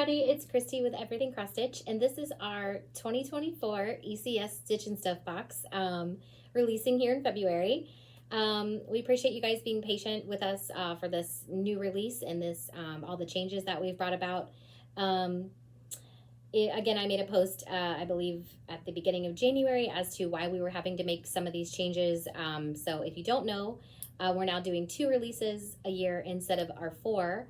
everybody, it's Kristi with Everything Cross Stitch, and this is our 2024 ECS Stitch and Stuff box, releasing here in February. We appreciate you guys being patient with us for this new release and this all the changes that we've brought about. Again, I made a post, I believe, at the beginning of January as to why we were having to make some of these changes. So if you don't know, we're now doing 2 releases a year instead of our 4.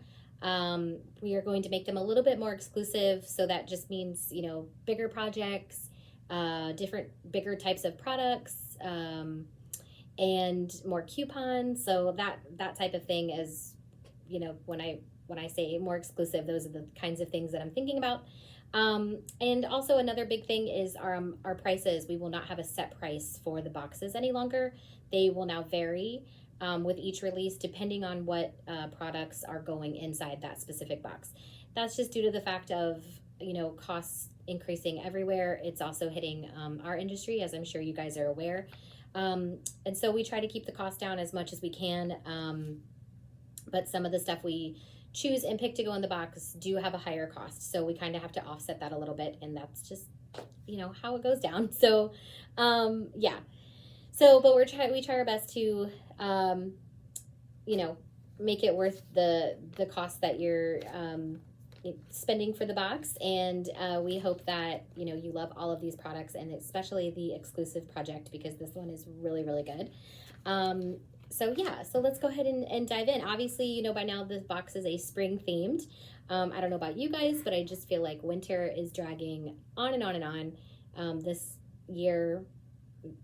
We are going to make them a little bit more exclusive, so that just means, you know, bigger projects, bigger types of products, and more coupons. So that type of thing is, you know, when I say more exclusive, those are the kinds of things that I'm thinking about. And also another big thing is our prices. We will not have a set price for the boxes any longer. They will now vary with each release depending on what products are going inside that specific box. That's just due to the fact of, you know, costs increasing everywhere. It's also hitting our industry, as I'm sure you guys are aware. And so we try to keep the cost down as much as we can. But some of the stuff we choose and pick to go in the box do have a higher cost. So we kind of have to offset that a little bit, and that's just, you know, how it goes down. So, yeah. So, but we try our best to, you know, make it worth the cost that you're spending for the box. And we hope that, you know, you love all of these products, and especially the exclusive project, because this one is really, really good. So yeah, so let's go ahead and dive in. Obviously, you know, by now this box is a spring themed. I don't know about you guys, but I just feel like winter is dragging on and on and on. This year,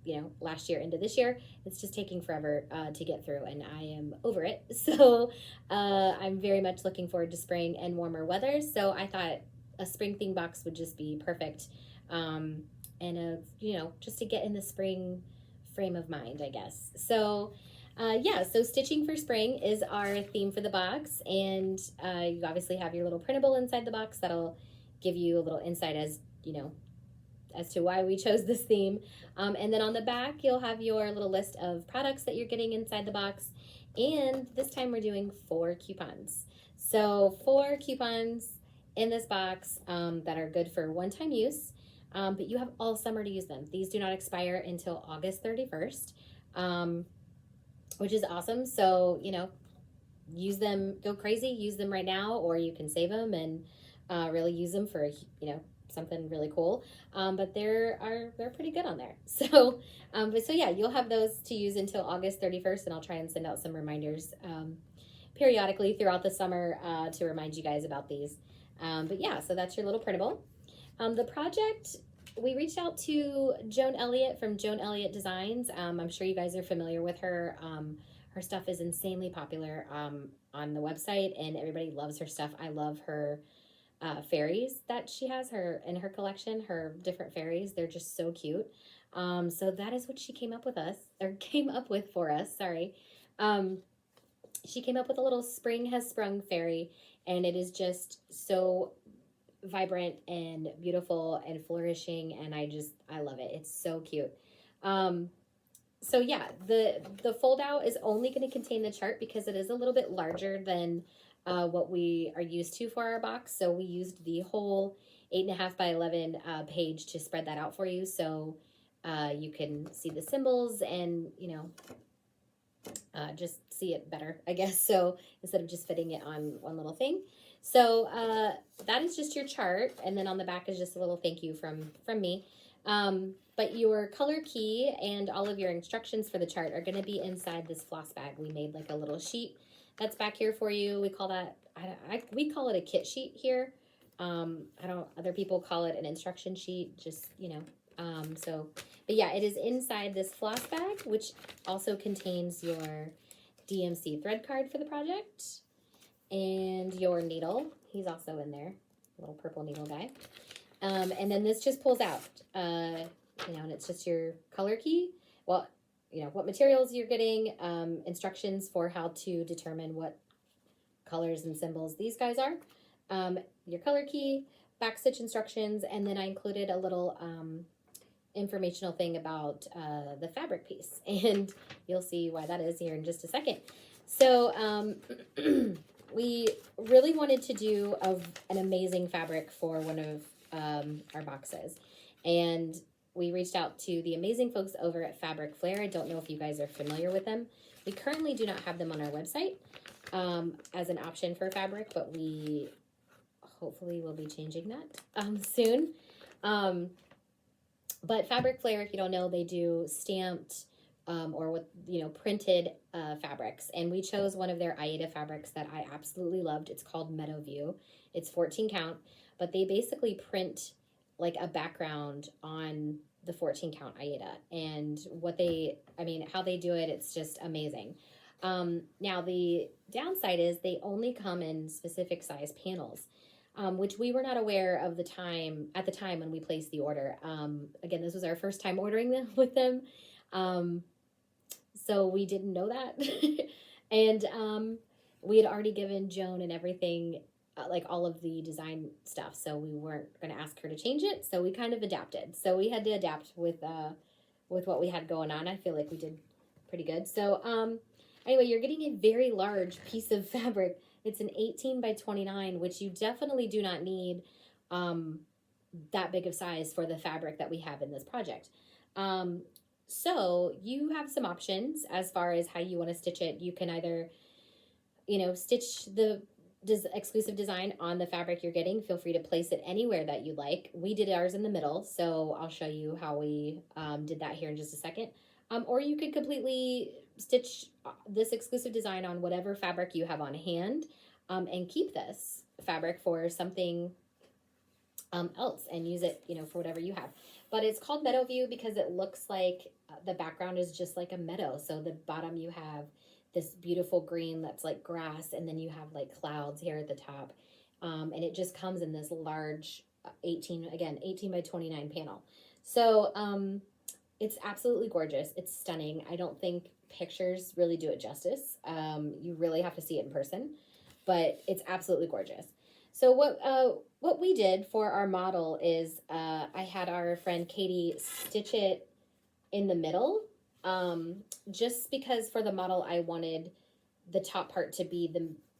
you know, last year into this year, it's just taking forever to get through, and I am over it. So I'm very much looking forward to spring and warmer weather. So I thought a spring theme box would just be perfect, and you know, just to get in the spring frame of mind, I guess. So yeah, so stitching for spring is our theme for the box, and you obviously have your little printable inside the box that'll give you a little insight as, you know, as to why we chose this theme. And then on the back, you'll have your little list of products that you're getting inside the box. And this time we're doing 4 coupons. So 4 coupons in this box that are good for one-time use, but you have all summer to use them. These do not expire until August 31st, which is awesome. So, you know, use them, go crazy, use them right now, or you can save them and really use them for, you know, something really cool. But they're pretty good on there. So, so yeah, you'll have those to use until August 31st, and I'll try and send out some reminders periodically throughout the summer to remind you guys about these. But yeah, so that's your little printable. The project, we reached out to Joan Elliott from Joan Elliott Designs. I'm sure you guys are familiar with her. Her stuff is insanely popular on the website, and everybody loves her stuff. I love her fairies that she has in her collection, her different fairies. They're just so cute. So that is what she came up with for us. Sorry. She came up with a little Spring Has Sprung fairy, and it is just so vibrant and beautiful and flourishing, and I love it. It's so cute. So yeah, the fold out is only going to contain the chart because it is a little bit larger than what we are used to for our box. So we used the whole 8.5 by 11 page to spread that out for you, so you can see the symbols and, you know, just see it better, I guess. So instead of just fitting it on one little thing. So that is just your chart, and then on the back is just a little thank you from me. But your color key and all of your instructions for the chart are going to be inside this floss bag. We made like a little sheet that's back here for you. We call that, we call it a kit sheet here. Other people call it an instruction sheet, just, you know. But yeah, it is inside this floss bag, which also contains your DMC thread card for the project and your needle. He's also in there, little purple needle guy. And then this just pulls out, you know, and it's just your color key. Well, you know, what materials you're getting, instructions for how to determine what colors and symbols these guys are, your color key, back stitch instructions, and then I included a little informational thing about the fabric piece, and you'll see why that is here in just a second. So we really wanted to do an amazing fabric for one of our boxes. And we reached out to the amazing folks over at Fabric Flair. I don't know if you guys are familiar with them. We currently do not have them on our website as an option for fabric, but we hopefully will be changing that soon. But Fabric Flair, if you don't know, they do stamped or with, printed fabrics. And we chose one of their Aida fabrics that I absolutely loved. It's called Meadowview. It's 14 count, but they basically print like a background on the 14 count Aida. And how they do it, it's just amazing. Now the downside is they only come in specific size panels. Which we were not aware of at the time when we placed the order. Again, this was our first time ordering them with them. So we didn't know that. And we had already given Joan and everything, like all of the design stuff. So we weren't going to ask her to change it. So we kind of adapted. So we had to adapt with what we had going on. I feel like we did pretty good. So anyway, you're getting a very large piece of fabric. It's an 18 by 29, which you definitely do not need that big of size for the fabric that we have in this project. So you have some options as far as how you want to stitch it. You can either, stitch the exclusive design on the fabric you're getting. Feel free to place it anywhere that you like. We did ours in the middle, so I'll show you how we did that here in just a second. Or you could completely stitch this exclusive design on whatever fabric you have on hand and keep this fabric for something else and use it, for whatever you have. But it's called Meadowview because it looks like the background is just like a meadow. So the bottom you have this beautiful green that's like grass, and then you have like clouds here at the top. And it just comes in this large 18 by 29 panel. So it's absolutely gorgeous. It's stunning. I don't think pictures really do it justice. You really have to see it in person, but it's absolutely gorgeous. So what we did for our model is I had our friend Katie stitch it in the middle, just because for the model I wanted the top part to be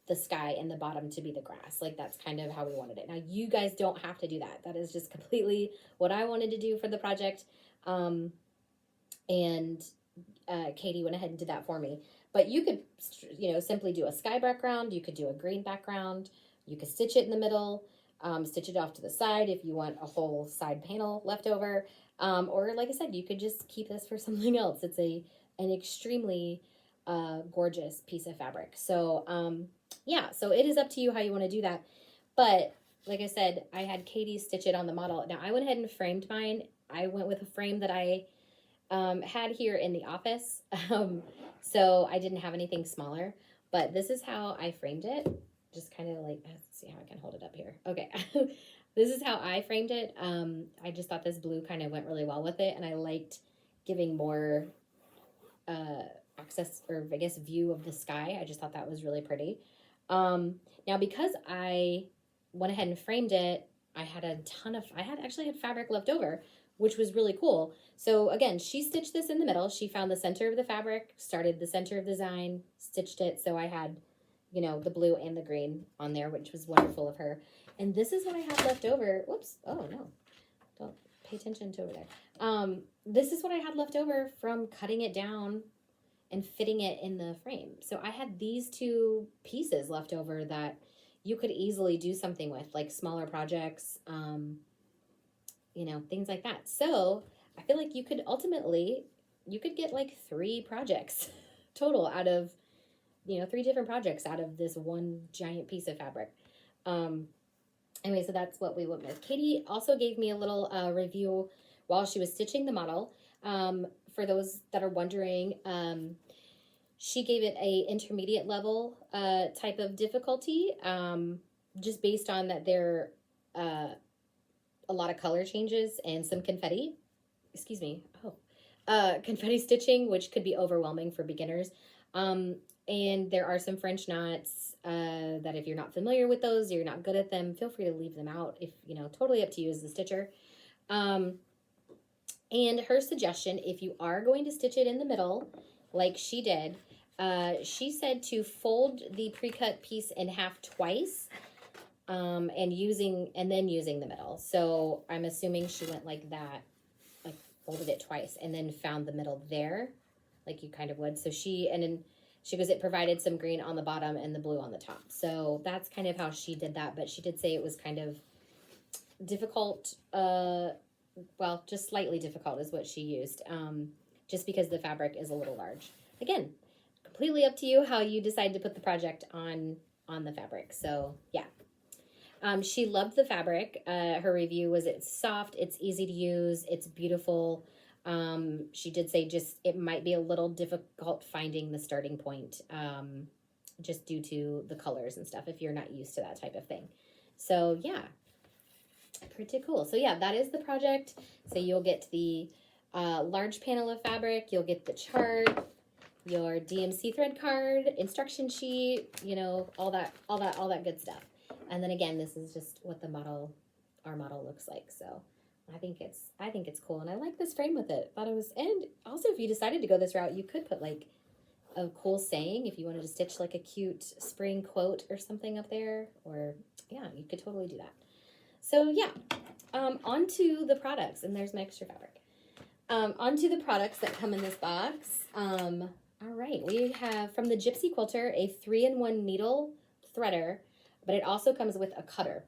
the sky and the bottom to be the grass. Like that's kind of how we wanted it. Now you guys don't have to do that. That is just completely what I wanted to do for the project. And Katie went ahead and did that for me. But you could, simply do a sky background. You could do a green background. You could stitch it in the middle, stitch it off to the side if you want a whole side panel left over. Or like I said, you could just keep this for something else. It's an extremely gorgeous piece of fabric. So yeah, so it is up to you how you want to do that. But like I said, I had Katie stitch it on the model. Now I went ahead and framed mine. I went with a frame that I had here in the office. So I didn't have anything smaller, but this is how I framed it. Just kind of like, let's see how I can hold it up here. Okay. This is how I framed it. I just thought this blue kind of went really well with it, and I liked giving more access, or I guess view of the sky. I just thought that was really pretty. Now because I went ahead and framed it, I actually had fabric left over, which was really cool. So again, she stitched this in the middle. She found the center of the fabric, started the center of the design, stitched it. So I had, the blue and the green on there, which was wonderful of her. And this is what I had left over. Whoops. Oh no, don't pay attention to over there. This is what I had left over from cutting it down and fitting it in the frame. So I had these two pieces left over that you could easily do something with, like smaller projects, things like that. So I feel like you could get like 3 projects total out of, 3 different projects out of this one giant piece of fabric. Anyway, so that's what we went with. Katie also gave me a little review while she was stitching the model. For those that are wondering, she gave it a intermediate level type of difficulty, just based on that there a lot of color changes and some confetti. Excuse me. Confetti stitching, which could be overwhelming for beginners. And there are some French knots that if you're not familiar with those, you're not good at them, feel free to leave them out. If, totally up to you as the stitcher. And her suggestion, if you are going to stitch it in the middle, like she did, She said to fold the pre-cut piece in half twice, and then using the middle. So I'm assuming she went like that, like folded it twice and then found the middle there, like you kind of would. So then she goes, it provided some green on the bottom and the blue on the top. So that's kind of how she did that. But she did say it was kind of difficult, well, just slightly difficult is what she used, just because the fabric is a little large. Again, completely up to you how you decide to put the project on the fabric. So yeah. She loved the fabric. Her review was it's soft, it's easy to use, it's beautiful. She did say just it might be a little difficult finding the starting point, just due to the colors and stuff if you're not used to that type of thing. So yeah, pretty cool. So yeah, that is the project. So you'll get the large panel of fabric, you'll get the chart, your DMC thread card, instruction sheet, you know, all that good stuff. And then again, this is just what our model looks like. So I think it's cool, and I like this frame with it. And also if you decided to go this route, you could put like a cool saying if you wanted to stitch like a cute spring quote or something up there, or yeah, you could totally do that. So yeah, onto the products, and there's my extra fabric. Onto the products that come in this box. All right, we have from the Gypsy Quilter a 3-in-1 needle threader, but it also comes with a cutter.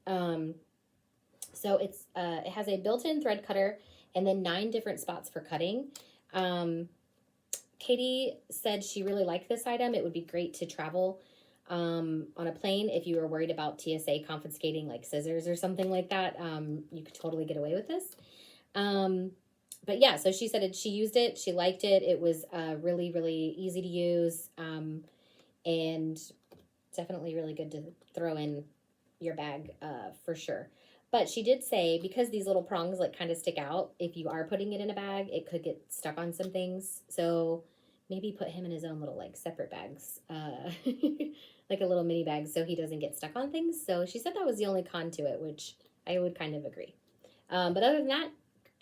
So it has a built-in thread cutter and then 9 different spots for cutting. Katie said she really liked this item. It would be great to travel on a plane if you were worried about TSA confiscating like scissors or something like that. You could totally get away with this. But yeah, so she said she used it. She liked it. It was really, really easy to use, and definitely really good to throw in your bag for sure. But she did say because these little prongs like kind of stick out, if you are putting it in a bag, it could get stuck on some things. So maybe put him in his own little like separate bags, like a little mini bag, so he doesn't get stuck on things. So she said that was the only con to it, which I would kind of agree. But other than that,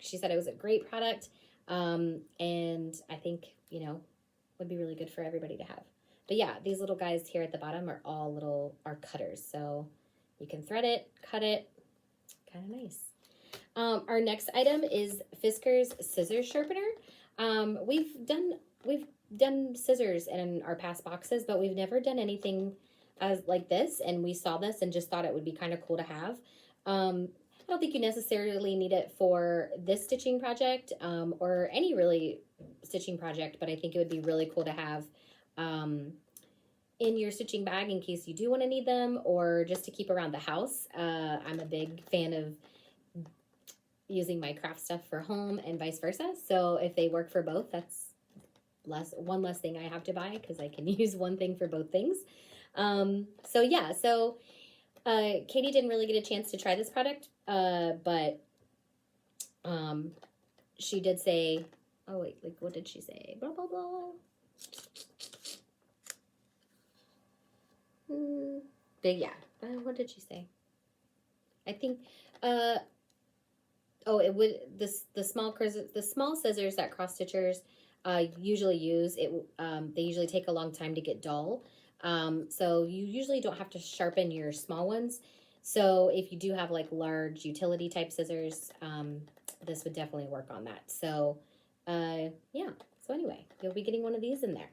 she said it was a great product, and I think, you know, would be really good for everybody to have. But yeah, these little guys here at the bottom are cutters, so you can thread it, cut it, kind of nice. Our next item is Fisker's scissors sharpener. We've done scissors in our past boxes, but we've never done anything as like this, and we saw this and just thought it would be kind of cool to have. I don't think you necessarily need it for this stitching project, or any really stitching project, but I think it would be really cool to have in your stitching bag in case you do want to need them, or just to keep around the house. I'm a big fan of using my craft stuff for home and vice versa. So if they work for both, that's one less thing I have to buy because I can use one thing for both things. So yeah, so Katie didn't really get a chance to try this product, but she did say, oh wait, like what did she say? Blah, blah, blah. But yeah, what did she say? I think, oh, it would, the small scissors that cross stitchers usually use, they usually take a long time to get dull. So you usually don't have to sharpen your small ones. So if you do have like large utility type scissors, this would definitely work on that. So, yeah. So anyway, you'll be getting one of these in there.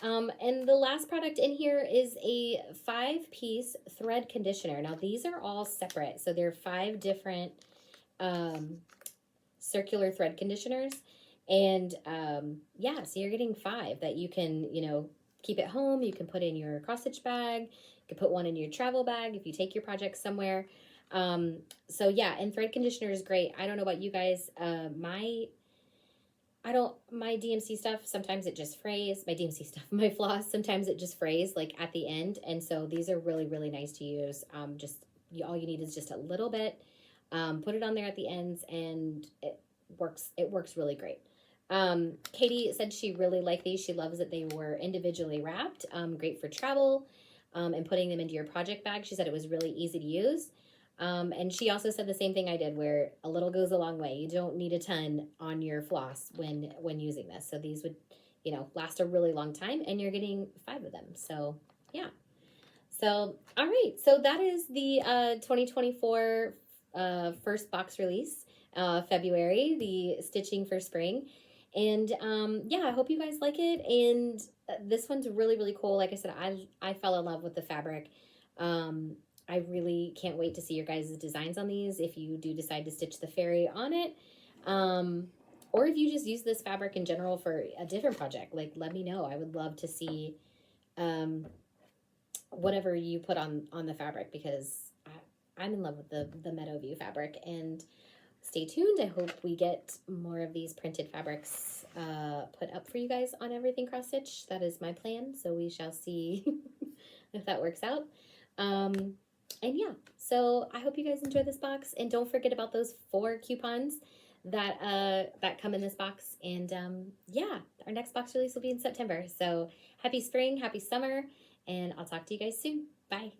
And the last product in here is a 5-piece thread conditioner. Now these are all separate. So they're 5 different, circular thread conditioners. And, yeah, so you're getting 5 that you can, you know, keep at home. You can put in your cross stitch bag. You can put one in your travel bag if you take your project somewhere. So yeah, and thread conditioner is great. I don't know about you guys. My DMC stuff, sometimes it just frays. My floss, sometimes it just frays like at the end. And so these are really, really nice to use. All you need is just a little bit. Put it on there at the ends and it works really great. Katie said she really liked these. She loves that they were individually wrapped, great for travel, and putting them into your project bag. She said it was really easy to use. And she also said the same thing I did, where a little goes a long way. You don't need a ton on your floss when using this. So these would, you know, last a really long time, and you're getting 5 of them. So yeah. So all right, so that is the 2024 first box release, February, the Stitching for Spring. And yeah, I hope you guys like it. And this one's really, really cool. Like I said, I fell in love with the fabric. I really can't wait to see your guys' designs on these if you do decide to stitch the fairy on it. Or if you just use this fabric in general for a different project, like let me know. I would love to see whatever you put on the fabric, because I'm in love with the Meadowview fabric. And stay tuned. I hope we get more of these printed fabrics put up for you guys on Everything Cross Stitch. That is my plan, so we shall see if that works out. And yeah, so I hope you guys enjoy this box, and don't forget about those 4 coupons that that come in this box. And yeah, our next box release will be in September. So happy spring, happy summer, and I'll talk to you guys soon. Bye.